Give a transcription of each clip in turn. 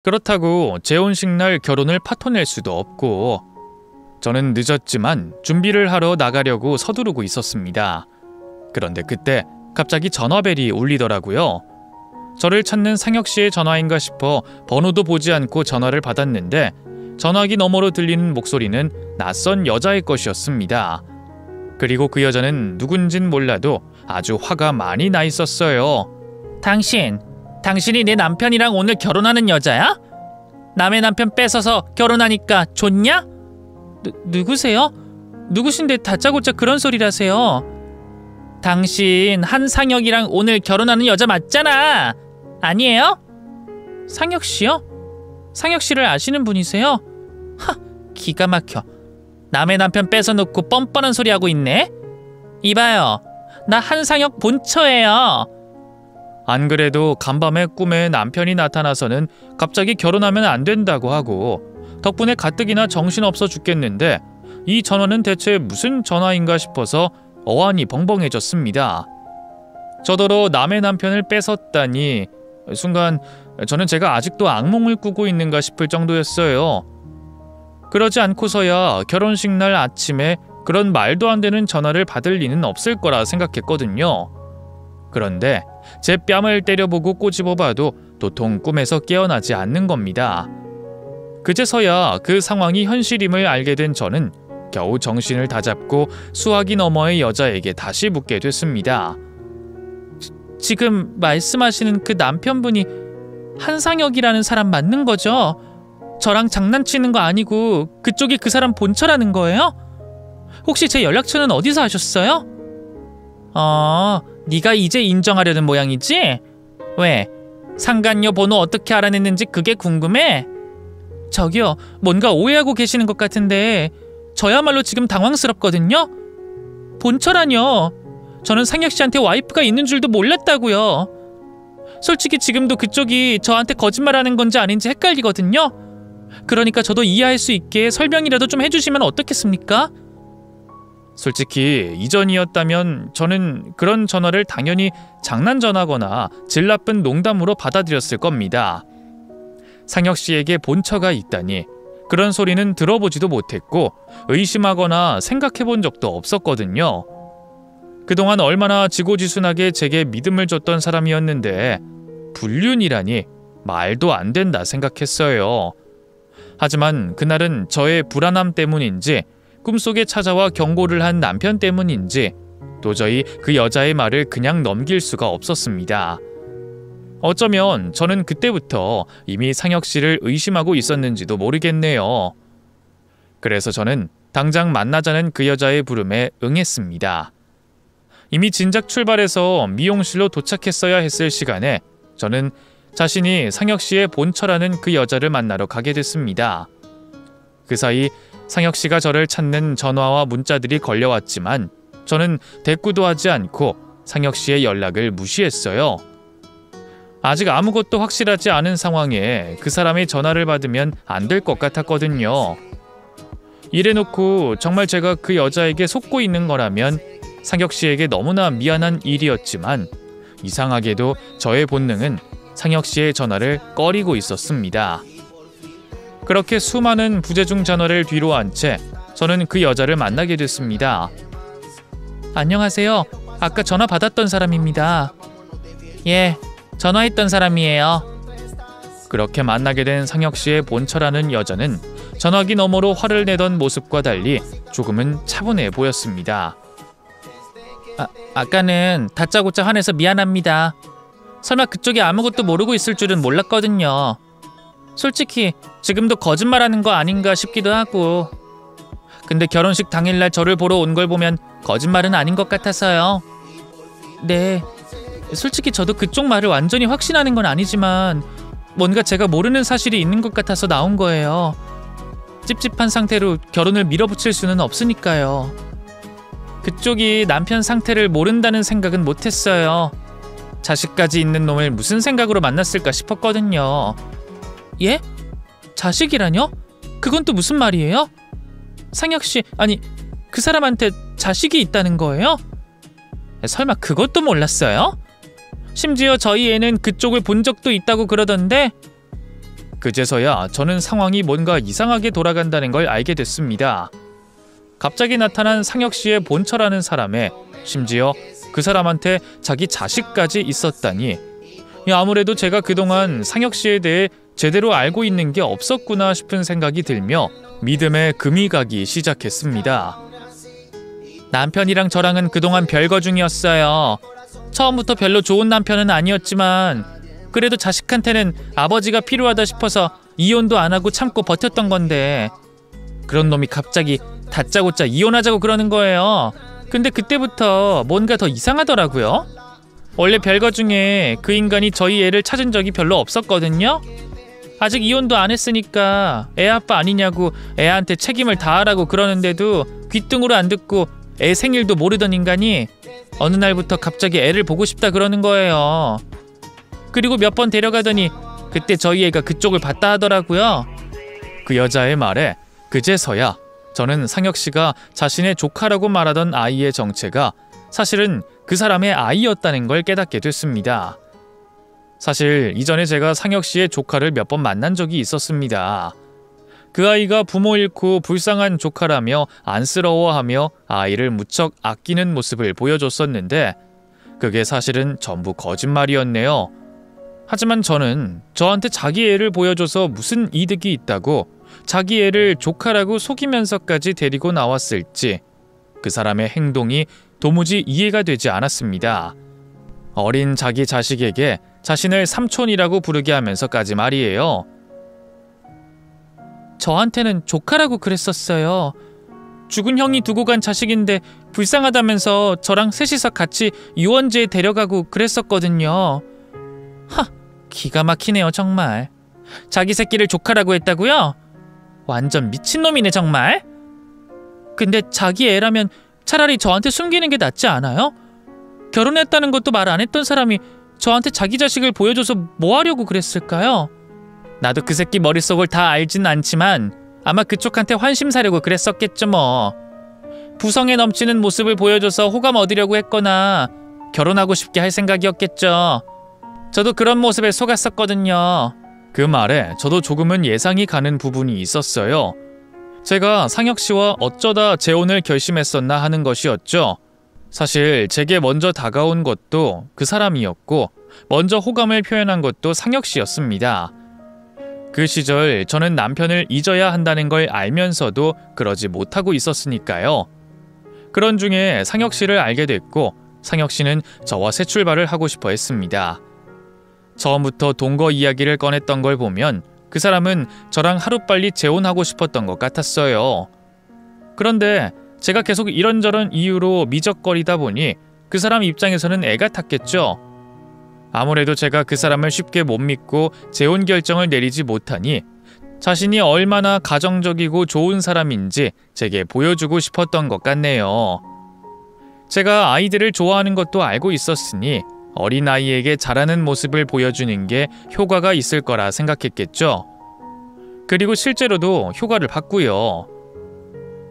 그렇다고 재혼식 날 결혼을 파토낼 수도 없고 저는 늦었지만 준비를 하러 나가려고 서두르고 있었습니다. 그런데 그때 갑자기 전화벨이 울리더라고요. 저를 찾는 상혁 씨의 전화인가 싶어 번호도 보지 않고 전화를 받았는데 전화기 너머로 들리는 목소리는 낯선 여자의 것이었습니다. 그리고 그 여자는 누군진 몰라도 아주 화가 많이 나 있었어요. 당신이 내 남편이랑 오늘 결혼하는 여자야? 남의 남편 뺏어서 결혼하니까 좋냐? 누구세요? 누구신데 다짜고짜 그런 소리를 하세요? 당신 한상혁이랑 오늘 결혼하는 여자 맞잖아. 아니에요? 상혁 씨요? 상혁 씨를 아시는 분이세요? 하, 기가 막혀. 남의 남편 뺏어놓고 뻔뻔한 소리 하고 있네. 이봐요, 나 한상혁 본처예요. 안 그래도 간밤에 꿈에 남편이 나타나서는 갑자기 결혼하면 안 된다고 하고 덕분에 가뜩이나 정신없어 죽겠는데 이 전화는 대체 무슨 전화인가 싶어서 어안이 벙벙해졌습니다. 저더러 남의 남편을 뺏었다니 순간 저는 제가 아직도 악몽을 꾸고 있는가 싶을 정도였어요. 그러지 않고서야 결혼식 날 아침에 그런 말도 안 되는 전화를 받을 리는 없을 거라 생각했거든요. 그런데 제 뺨을 때려보고 꼬집어봐도 도통 꿈에서 깨어나지 않는 겁니다. 그제서야 그 상황이 현실임을 알게 된 저는 겨우 정신을 다잡고 수화기 너머의 여자에게 다시 묻게 됐습니다. 지금 말씀하시는 그 남편분이 한상혁이라는 사람 맞는 거죠? 저랑 장난치는 거 아니고 그쪽이 그 사람 본처라는 거예요? 혹시 제 연락처는 어디서 하셨어요? 네가 이제 인정하려는 모양이지? 왜? 상간녀 번호 어떻게 알아냈는지 그게 궁금해? 저기요, 뭔가 오해하고 계시는 것 같은데 저야말로 지금 당황스럽거든요? 본처라뇨. 저는 상혁 씨한테 와이프가 있는 줄도 몰랐다고요. 솔직히 지금도 그쪽이 저한테 거짓말하는 건지 아닌지 헷갈리거든요. 그러니까 저도 이해할 수 있게 설명이라도 좀 해주시면 어떻겠습니까? 솔직히 이전이었다면 저는 그런 전화를 당연히 장난 전화거나 질 나쁜 농담으로 받아들였을 겁니다. 상혁 씨에게 본처가 있다니 그런 소리는 들어보지도 못했고 의심하거나 생각해본 적도 없었거든요. 그동안 얼마나 지고지순하게 제게 믿음을 줬던 사람이었는데 불륜이라니 말도 안 된다 생각했어요. 하지만 그날은 저의 불안함 때문인지 꿈속에 찾아와 경고를 한 남편 때문인지 도저히 그 여자의 말을 그냥 넘길 수가 없었습니다. 어쩌면 저는 그때부터 이미 상혁 씨를 의심하고 있었는지도 모르겠네요. 그래서 저는 당장 만나자는 그 여자의 부름에 응했습니다. 이미 진작 출발해서 미용실로 도착했어야 했을 시간에 저는 자신이 상혁 씨의 본처라는 그 여자를 만나러 가게 됐습니다. 그 사이 상혁 씨가 저를 찾는 전화와 문자들이 걸려왔지만 저는 대꾸도 하지 않고 상혁 씨의 연락을 무시했어요. 아직 아무것도 확실하지 않은 상황에 그 사람의 전화를 받으면 안 될 것 같았거든요. 이래놓고 정말 제가 그 여자에게 속고 있는 거라면 상혁 씨에게 너무나 미안한 일이었지만 이상하게도 저의 본능은 상혁 씨의 전화를 꺼리고 있었습니다. 그렇게 수많은 부재중 전화를 뒤로 한 채 저는 그 여자를 만나게 됐습니다. 안녕하세요. 아까 전화 받았던 사람입니다. 예, 전화했던 사람이에요. 그렇게 만나게 된 상혁 씨의 본처라는 여자는 전화기 너머로 화를 내던 모습과 달리 조금은 차분해 보였습니다. 아까는 다짜고짜 화내서 미안합니다. 설마 그쪽이 아무것도 모르고 있을 줄은 몰랐거든요. 솔직히 지금도 거짓말하는 거 아닌가 싶기도 하고. 근데 결혼식 당일날 저를 보러 온 걸 보면 거짓말은 아닌 것 같아서요. 네, 솔직히 저도 그쪽 말을 완전히 확신하는 건 아니지만 뭔가 제가 모르는 사실이 있는 것 같아서 나온 거예요. 찝찝한 상태로 결혼을 밀어붙일 수는 없으니까요. 그쪽이 남편 상태를 모른다는 생각은 못했어요. 자식까지 있는 놈을 무슨 생각으로 만났을까 싶었거든요. 예? 자식이라뇨? 그건 또 무슨 말이에요? 상혁 씨, 아니 그 사람한테 자식이 있다는 거예요? 설마 그것도 몰랐어요? 심지어 저희 애는 그쪽을 본 적도 있다고 그러던데 그제서야 저는 상황이 뭔가 이상하게 돌아간다는 걸 알게 됐습니다. 갑자기 나타난 상혁 씨의 본처라는 사람에 심지어 그 사람한테 자기 자식까지 있었다니, 아무래도 제가 그동안 상혁 씨에 대해 제대로 알고 있는 게 없었구나 싶은 생각이 들며 믿음에 금이 가기 시작했습니다. 남편이랑 저랑은 그동안 별거 중이었어요. 처음부터 별로 좋은 남편은 아니었지만 그래도 자식한테는 아버지가 필요하다 싶어서 이혼도 안 하고 참고 버텼던 건데, 그런 놈이 갑자기 다짜고짜 이혼하자고 그러는 거예요. 근데 그때부터 뭔가 더 이상하더라고요. 원래 별거 중에 그 인간이 저희 애를 찾은 적이 별로 없었거든요. 아직 이혼도 안 했으니까 애 아빠 아니냐고 애한테 책임을 다하라고 그러는데도 귀등으로 안 듣고 애 생일도 모르던 인간이 어느 날부터 갑자기 애를 보고 싶다 그러는 거예요. 그리고 몇 번 데려가더니 그때 저희 애가 그쪽을 봤다 하더라고요. 그 여자의 말에 그제서야 저는 상혁 씨가 자신의 조카라고 말하던 아이의 정체가 사실은 그 사람의 아이였다는 걸 깨닫게 됐습니다. 사실 이전에 제가 상혁 씨의 조카를 몇 번 만난 적이 있었습니다. 그 아이가 부모 잃고 불쌍한 조카라며 안쓰러워하며 아이를 무척 아끼는 모습을 보여줬었는데 그게 사실은 전부 거짓말이었네요. 하지만 저는 저한테 자기 애를 보여줘서 무슨 이득이 있다고 자기 애를 조카라고 속이면서까지 데리고 나왔을지 그 사람의 행동이 도무지 이해가 되지 않았습니다. 어린 자기 자식에게 자신을 삼촌이라고 부르게 하면서까지 말이에요. 저한테는 조카라고 그랬었어요. 죽은 형이 두고 간 자식인데 불쌍하다면서 저랑 셋이서 같이 유원지에 데려가고 그랬었거든요. 기가 막히네요 정말. 자기 새끼를 조카라고 했다고요? 완전 미친놈이네 정말. 근데 자기 애라면 차라리 저한테 숨기는 게 낫지 않아요? 결혼했다는 것도 말 안 했던 사람이 저한테 자기 자식을 보여줘서 뭐 하려고 그랬을까요? 나도 그 새끼 머릿속을 다 알진 않지만 아마 그쪽한테 환심 사려고 그랬었겠죠 뭐. 부성에 넘치는 모습을 보여줘서 호감 얻으려고 했거나 결혼하고 싶게 할 생각이었겠죠. 저도 그런 모습에 속았었거든요. 그 말에 저도 조금은 예상이 가는 부분이 있었어요. 제가 상혁 씨와 어쩌다 재혼을 결심했었나 하는 것이었죠. 사실 제게 먼저 다가온 것도 그 사람이었고 먼저 호감을 표현한 것도 상혁 씨였습니다. 그 시절 저는 남편을 잊어야 한다는 걸 알면서도 그러지 못하고 있었으니까요. 그런 중에 상혁 씨를 알게 됐고 상혁 씨는 저와 새 출발을 하고 싶어 했습니다. 처음부터 동거 이야기를 꺼냈던 걸 보면 그 사람은 저랑 하루빨리 재혼하고 싶었던 것 같았어요. 그런데 제가 계속 이런저런 이유로 미적거리다 보니 그 사람 입장에서는 애가 탔겠죠. 아무래도 제가 그 사람을 쉽게 못 믿고 재혼 결정을 내리지 못하니 자신이 얼마나 가정적이고 좋은 사람인지 제게 보여주고 싶었던 것 같네요. 제가 아이들을 좋아하는 것도 알고 있었으니 어린아이에게 잘하는 모습을 보여주는 게 효과가 있을 거라 생각했겠죠. 그리고 실제로도 효과를 봤고요.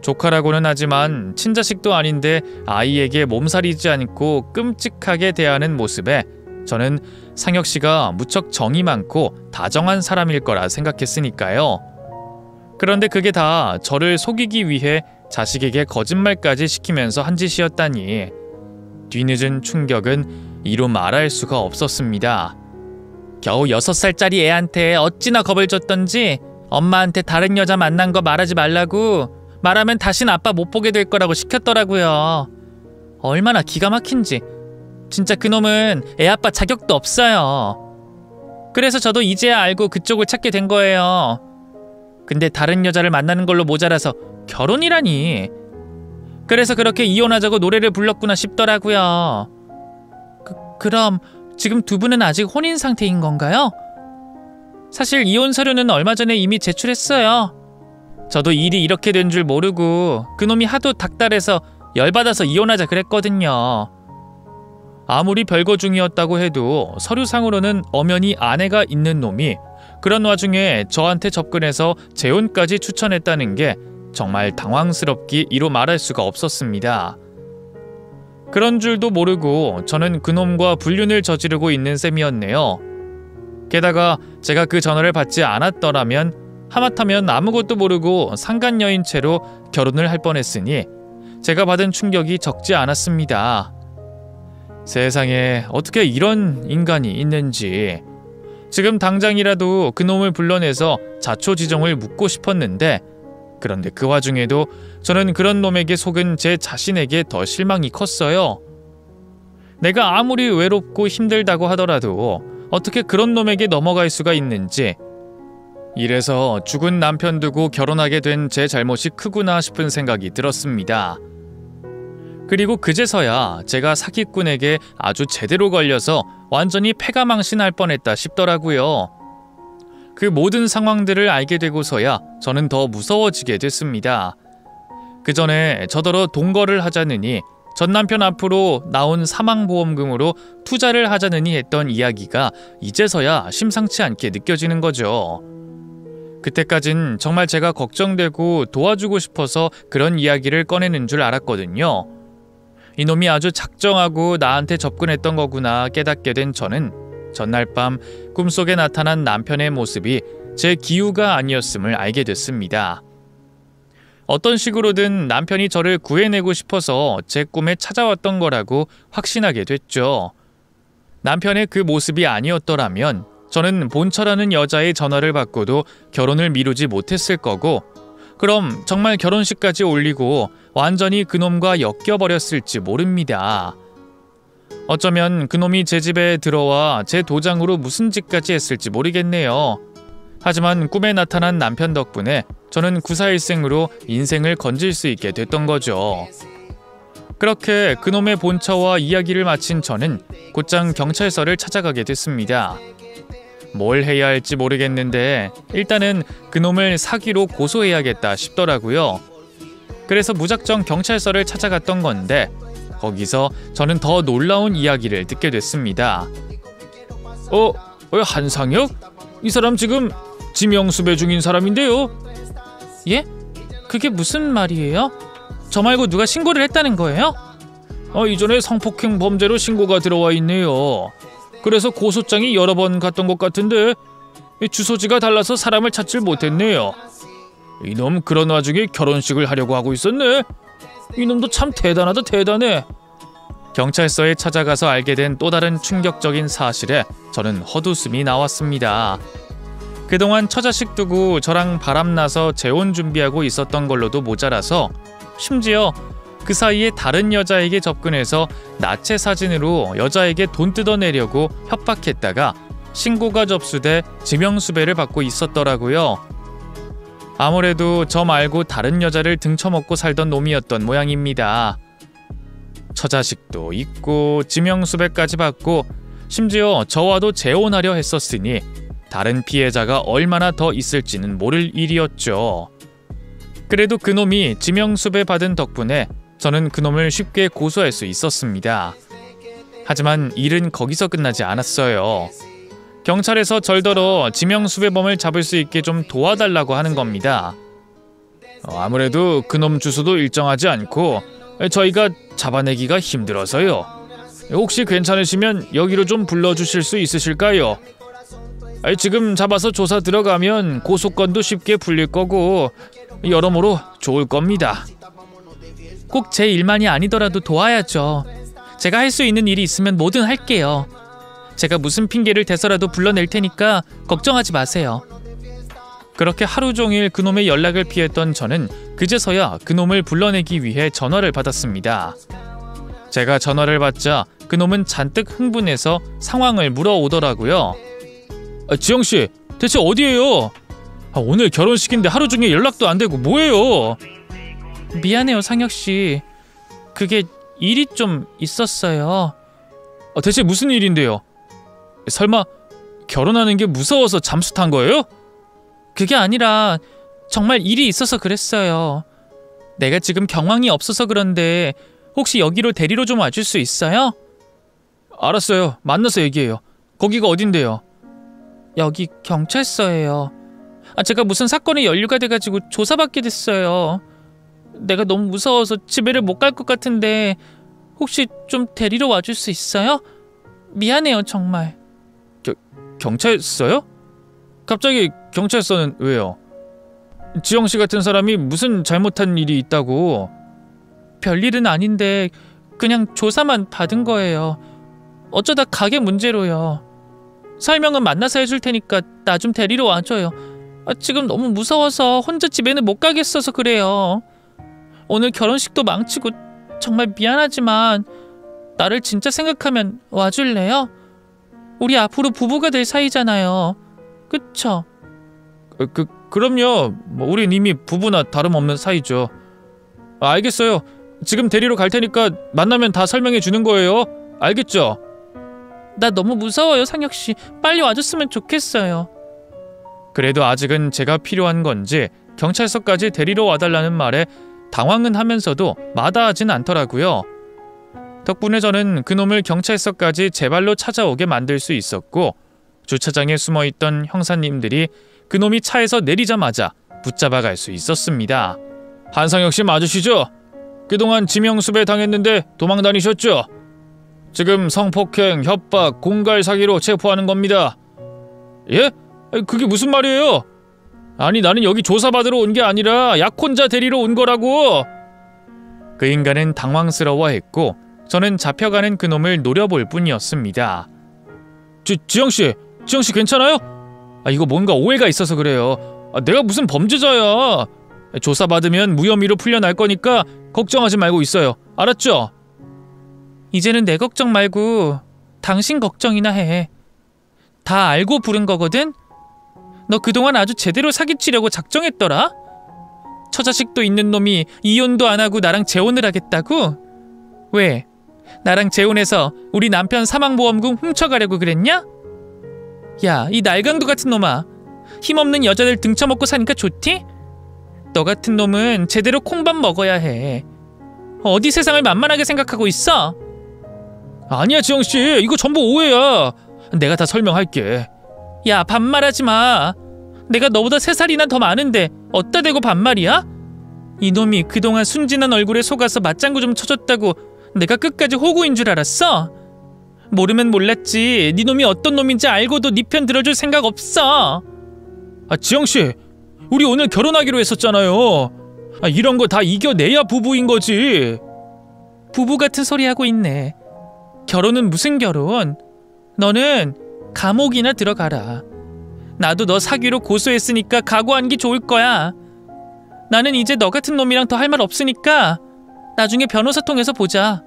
조카라고는 하지만 친자식도 아닌데 아이에게 몸살이지 않고 끔찍하게 대하는 모습에 저는 상혁 씨가 무척 정이 많고 다정한 사람일 거라 생각했으니까요. 그런데 그게 다 저를 속이기 위해 자식에게 거짓말까지 시키면서 한 짓이었다니 뒤늦은 충격은 이루 말할 수가 없었습니다. 겨우 6살짜리 애한테 어찌나 겁을 줬던지 엄마한테 다른 여자 만난 거 말하지 말라고 말하면 다신 아빠 못 보게 될 거라고 시켰더라고요. 얼마나 기가 막힌지. 진짜 그놈은 애 아빠 자격도 없어요. 그래서 저도 이제야 알고 그쪽을 찾게 된 거예요. 근데 다른 여자를 만나는 걸로 모자라서 결혼이라니. 그래서 그렇게 이혼하자고 노래를 불렀구나 싶더라고요. 그럼 지금 두 분은 아직 혼인 상태인 건가요? 사실 이혼 서류는 얼마 전에 이미 제출했어요. 저도 일이 이렇게 된 줄 모르고 그놈이 하도 닥달해서 열받아서 이혼하자 그랬거든요. 아무리 별거 중이었다고 해도 서류상으로는 엄연히 아내가 있는 놈이 그런 와중에 저한테 접근해서 재혼까지 추천했다는 게 정말 당황스럽기 이루 말할 수가 없었습니다. 그런 줄도 모르고 저는 그놈과 불륜을 저지르고 있는 셈이었네요. 게다가 제가 그 전화를 받지 않았더라면 하마터면 아무것도 모르고 상간녀인 채로 결혼을 할 뻔했으니 제가 받은 충격이 적지 않았습니다. 세상에 어떻게 이런 인간이 있는지. 지금 당장이라도 그놈을 불러내서 자초지종을 묻고 싶었는데, 그런데 그 와중에도 저는 그런 놈에게 속은 제 자신에게 더 실망이 컸어요. 내가 아무리 외롭고 힘들다고 하더라도 어떻게 그런 놈에게 넘어갈 수가 있는지, 이래서 죽은 남편 두고 결혼하게 된 제 잘못이 크구나 싶은 생각이 들었습니다. 그리고 그제서야 제가 사기꾼에게 아주 제대로 걸려서 완전히 패가망신할 뻔했다 싶더라고요. 그 모든 상황들을 알게 되고서야 저는 더 무서워지게 됐습니다. 그 전에 저더러 동거를 하자느니 전 남편 앞으로 나온 사망보험금으로 투자를 하자느니 했던 이야기가 이제서야 심상치 않게 느껴지는 거죠. 그때까진 정말 제가 걱정되고 도와주고 싶어서 그런 이야기를 꺼내는 줄 알았거든요. 이놈이 아주 작정하고 나한테 접근했던 거구나 깨닫게 된 저는 전날 밤 꿈속에 나타난 남편의 모습이 제 기우가 아니었음을 알게 됐습니다. 어떤 식으로든 남편이 저를 구해내고 싶어서 제 꿈에 찾아왔던 거라고 확신하게 됐죠. 남편의 그 모습이 아니었더라면 저는 본처라는 여자의 전화를 받고도 결혼을 미루지 못했을 거고, 그럼 정말 결혼식까지 올리고 완전히 그놈과 엮여버렸을지 모릅니다. 어쩌면 그놈이 제 집에 들어와 제 도장으로 무슨 짓까지 했을지 모르겠네요. 하지만 꿈에 나타난 남편 덕분에 저는 구사일생으로 인생을 건질 수 있게 됐던 거죠. 그렇게 그놈의 본처와 이야기를 마친 저는 곧장 경찰서를 찾아가게 됐습니다. 뭘 해야 할지 모르겠는데 일단은 그놈을 사기로 고소해야겠다 싶더라고요. 그래서 무작정 경찰서를 찾아갔던 건데 거기서 저는 더 놀라운 이야기를 듣게 됐습니다. 한상혁? 이 사람 지금 지명수배 중인 사람인데요. 예? 그게 무슨 말이에요? 저 말고 누가 신고를 했다는 거예요? 이전에 성폭행 범죄로 신고가 들어와 있네요. 그래서 고소장이 여러 번 갔던 것 같은데 주소지가 달라서 사람을 찾질 못했네요. 이놈 그런 와중에 결혼식을 하려고 하고 있었네. 이놈도 참 대단하다 대단해. 경찰서에 찾아가서 알게 된 또 다른 충격적인 사실에 저는 헛웃음이 나왔습니다. 그동안 처자식 두고 저랑 바람나서 재혼 준비하고 있었던 걸로도 모자라서 심지어 그 사이에 다른 여자에게 접근해서 나체 사진으로 여자에게 돈 뜯어내려고 협박했다가 신고가 접수돼 지명수배를 받고 있었더라고요. 아무래도 저 말고 다른 여자를 등쳐먹고 살던 놈이었던 모양입니다. 처자식도 있고 지명수배까지 받고 심지어 저와도 재혼하려 했었으니 다른 피해자가 얼마나 더 있을지는 모를 일이었죠. 그래도 그놈이 지명수배 받은 덕분에 저는 그놈을 쉽게 고소할 수 있었습니다. 하지만 일은 거기서 끝나지 않았어요. 경찰에서 절더러 지명수배범을 잡을 수 있게 좀 도와달라고 하는 겁니다. 아무래도 그놈 주소도 일정하지 않고 저희가 잡아내기가 힘들어서요. 혹시 괜찮으시면 여기로 좀 불러주실 수 있으실까요? 지금 잡아서 조사 들어가면 고소건도 쉽게 풀릴 거고 여러모로 좋을 겁니다. 꼭 제 일만이 아니더라도 도와야죠. 제가 할 수 있는 일이 있으면 뭐든 할게요. 제가 무슨 핑계를 대서라도 불러낼 테니까 걱정하지 마세요. 그렇게 하루 종일 그놈의 연락을 피했던 저는 그제서야 그놈을 불러내기 위해 전화를 받았습니다. 제가 전화를 받자 그놈은 잔뜩 흥분해서 상황을 물어오더라고요. 지영씨, 대체 어디에요? 오늘 결혼식인데 하루 종일 연락도 안 되고 뭐예요? 미안해요, 상혁씨. 그게 일이 좀 있었어요. 대체 무슨 일인데요? 설마 결혼하는 게 무서워서 잠수 탄 거예요? 그게 아니라 정말 일이 있어서 그랬어요. 내가 지금 경황이 없어서 그런데 혹시 여기로 데리러 좀 와줄 수 있어요? 알았어요. 만나서 얘기해요. 거기가 어딘데요? 여기 경찰서예요. 제가 무슨 사건에 연루가 돼가지고 조사받게 됐어요. 내가 너무 무서워서 집에를 못 갈 것 같은데 혹시 좀 데리러 와줄 수 있어요? 미안해요, 정말. 경찰서요? 갑자기 경찰서는 왜요? 지영씨 같은 사람이 무슨 잘못한 일이 있다고? 별일은 아닌데 그냥 조사만 받은 거예요. 어쩌다 가게 문제로요. 설명은 만나서 해줄 테니까 나 좀 데리러 와줘요. 지금 너무 무서워서 혼자 집에는 못 가겠어서 그래요. 오늘 결혼식도 망치고 정말 미안하지만 나를 진짜 생각하면 와줄래요? 우리 앞으로 부부가 될 사이잖아요. 그쵸? 그럼요. 우린 이미 부부나 다름없는 사이죠. 알겠어요. 지금 데리러 갈 테니까 만나면 다 설명해 주는 거예요. 알겠죠? 나 너무 무서워요, 상혁씨. 빨리 와줬으면 좋겠어요. 그래도 아직은 제가 필요한 건지 경찰서까지 데리러 와달라는 말에 당황은 하면서도 마다하진 않더라고요. 덕분에 저는 그놈을 경찰서까지 제 발로 찾아오게 만들 수 있었고, 주차장에 숨어있던 형사님들이 그놈이 차에서 내리자마자 붙잡아 갈 수 있었습니다. 한상혁씨 맞으시죠? 그동안 지명수배 당했는데 도망 다니셨죠? 지금 성폭행, 협박, 공갈 사기로 체포하는 겁니다. 예? 그게 무슨 말이에요? 아니, 나는 여기 조사받으러 온 게 아니라 약혼자 데리러 온 거라고! 그 인간은 당황스러워했고 저는 잡혀가는 그놈을 노려볼 뿐이었습니다. 지영씨 괜찮아요? 이거 뭔가 오해가 있어서 그래요. 내가 무슨 범죄자야. 조사받으면 무혐의로 풀려날 거니까 걱정하지 말고 있어요. 알았죠? 이제는 내 걱정 말고 당신 걱정이나 해. 다 알고 부른 거거든? 너 그동안 아주 제대로 사기치려고 작정했더라? 처자식도 있는 놈이 이혼도 안 하고 나랑 재혼을 하겠다고? 왜? 나랑 재혼해서 우리 남편 사망보험금 훔쳐가려고 그랬냐? 야, 이 날강도 같은 놈아. 힘없는 여자들 등쳐먹고 사니까 좋디? 너 같은 놈은 제대로 콩밥 먹어야 해. 어디 세상을 만만하게 생각하고 있어? 아니야, 지영씨. 이거 전부 오해야. 내가 다 설명할게. 야, 반말하지 마. 내가 너보다 3살이나 더 많은데 어디다 대고 반말이야? 이놈이 그동안 순진한 얼굴에 속아서 맞장구 좀 쳐줬다고 내가 끝까지 호구인 줄 알았어? 모르면 몰랐지. 네 놈이 어떤 놈인지 알고도 네 편 들어줄 생각 없어. 지영씨, 우리 오늘 결혼하기로 했었잖아요. 이런 거 다 이겨내야 부부인 거지. 부부 같은 소리 하고 있네. 결혼은 무슨 결혼? 너는 감옥이나 들어가라. 나도 너 사기로 고소했으니까 각오한 게 좋을 거야. 나는 이제 너 같은 놈이랑 더 할 말 없으니까 나중에 변호사 통해서 보자.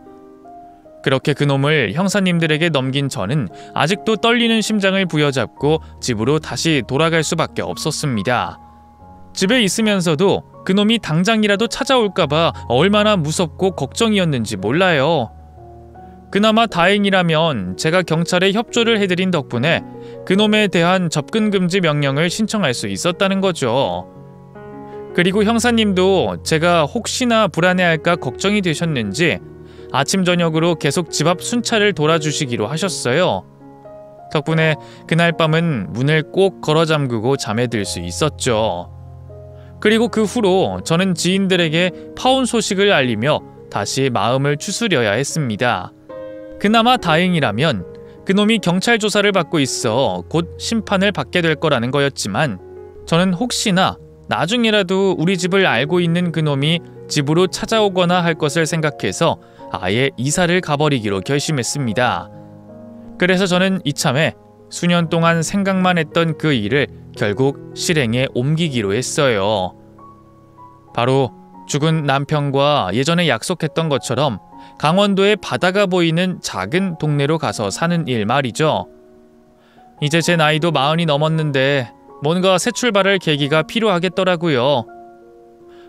그렇게 그놈을 형사님들에게 넘긴 저는 아직도 떨리는 심장을 부여잡고 집으로 다시 돌아갈 수밖에 없었습니다. 집에 있으면서도 그놈이 당장이라도 찾아올까봐 얼마나 무섭고 걱정이었는지 몰라요. 그나마 다행이라면 제가 경찰에 협조를 해드린 덕분에 그놈에 대한 접근금지 명령을 신청할 수 있었다는 거죠. 그리고 형사님도 제가 혹시나 불안해할까 걱정이 되셨는지 아침 저녁으로 계속 집 앞 순찰을 돌아주시기로 하셨어요. 덕분에 그날 밤은 문을 꼭 걸어 잠그고 잠에 들 수 있었죠. 그리고 그 후로 저는 지인들에게 파혼 소식을 알리며 다시 마음을 추스려야 했습니다. 그나마 다행이라면 그놈이 경찰 조사를 받고 있어 곧 심판을 받게 될 거라는 거였지만, 저는 혹시나 나중에라도 우리 집을 알고 있는 그놈이 집으로 찾아오거나 할 것을 생각해서 아예 이사를 가버리기로 결심했습니다. 그래서 저는 이참에 수년 동안 생각만 했던 그 일을 결국 실행에 옮기기로 했어요. 바로 죽은 남편과 예전에 약속했던 것처럼 강원도의 바다가 보이는 작은 동네로 가서 사는 일 말이죠. 이제 제 나이도 40이 넘었는데 뭔가 새 출발할 계기가 필요하겠더라고요.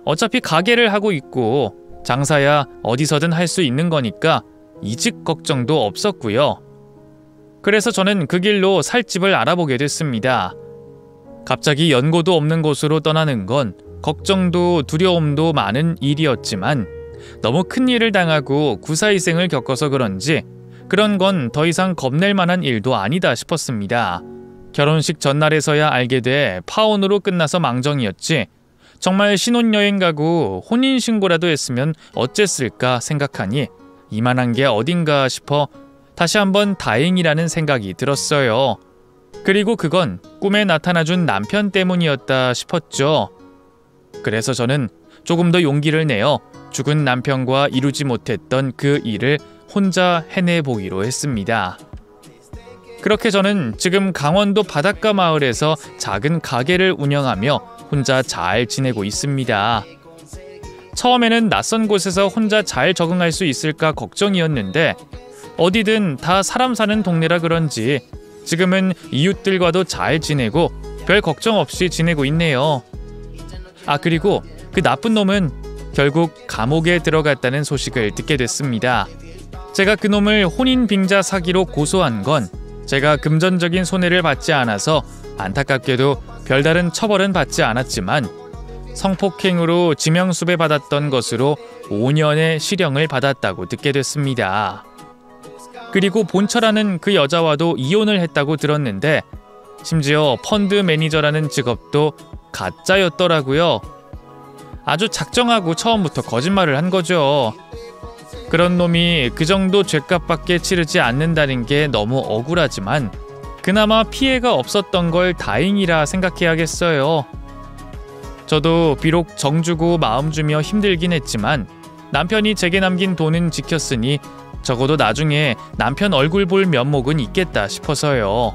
어차피 가게를 하고 있고 장사야 어디서든 할 수 있는 거니까 이직 걱정도 없었고요. 그래서 저는 그 길로 살 집을 알아보게 됐습니다. 갑자기 연고도 없는 곳으로 떠나는 건 걱정도 두려움도 많은 일이었지만 너무 큰 일을 당하고 구사일생을 겪어서 그런지 그런 건 더 이상 겁낼 만한 일도 아니다 싶었습니다. 결혼식 전날에서야 알게 돼 파혼으로 끝나서 망정이었지, 정말 신혼여행 가고 혼인신고라도 했으면 어쨌을까 생각하니 이만한 게 어딘가 싶어 다시 한번 다행이라는 생각이 들었어요. 그리고 그건 꿈에 나타나준 남편 때문이었다 싶었죠. 그래서 저는 조금 더 용기를 내어 죽은 남편과 이루지 못했던 그 일을 혼자 해내보기로 했습니다. 그렇게 저는 지금 강원도 바닷가 마을에서 작은 가게를 운영하며 혼자 잘 지내고 있습니다. 처음에는 낯선 곳에서 혼자 잘 적응할 수 있을까 걱정이었는데 어디든 다 사람 사는 동네라 그런지 지금은 이웃들과도 잘 지내고 별 걱정 없이 지내고 있네요. 아, 그리고 그 나쁜 놈은 결국 감옥에 들어갔다는 소식을 듣게 됐습니다. 제가 그 놈을 혼인빙자 사기로 고소한 건 제가 금전적인 손해를 받지 않아서 안타깝게도 별다른 처벌은 받지 않았지만 성폭행으로 지명수배 받았던 것으로 5년의 실형을 받았다고 듣게 됐습니다. 그리고 본처라는 그 여자와도 이혼을 했다고 들었는데 심지어 펀드 매니저라는 직업도 가짜였더라고요. 아주 작정하고 처음부터 거짓말을 한 거죠. 그런 놈이 그 정도 죗값밖에 치르지 않는다는 게 너무 억울하지만 그나마 피해가 없었던 걸 다행이라 생각해야겠어요. 저도 비록 정주고 마음 주며 힘들긴 했지만 남편이 제게 남긴 돈은 지켰으니 적어도 나중에 남편 얼굴 볼 면목은 있겠다 싶어서요.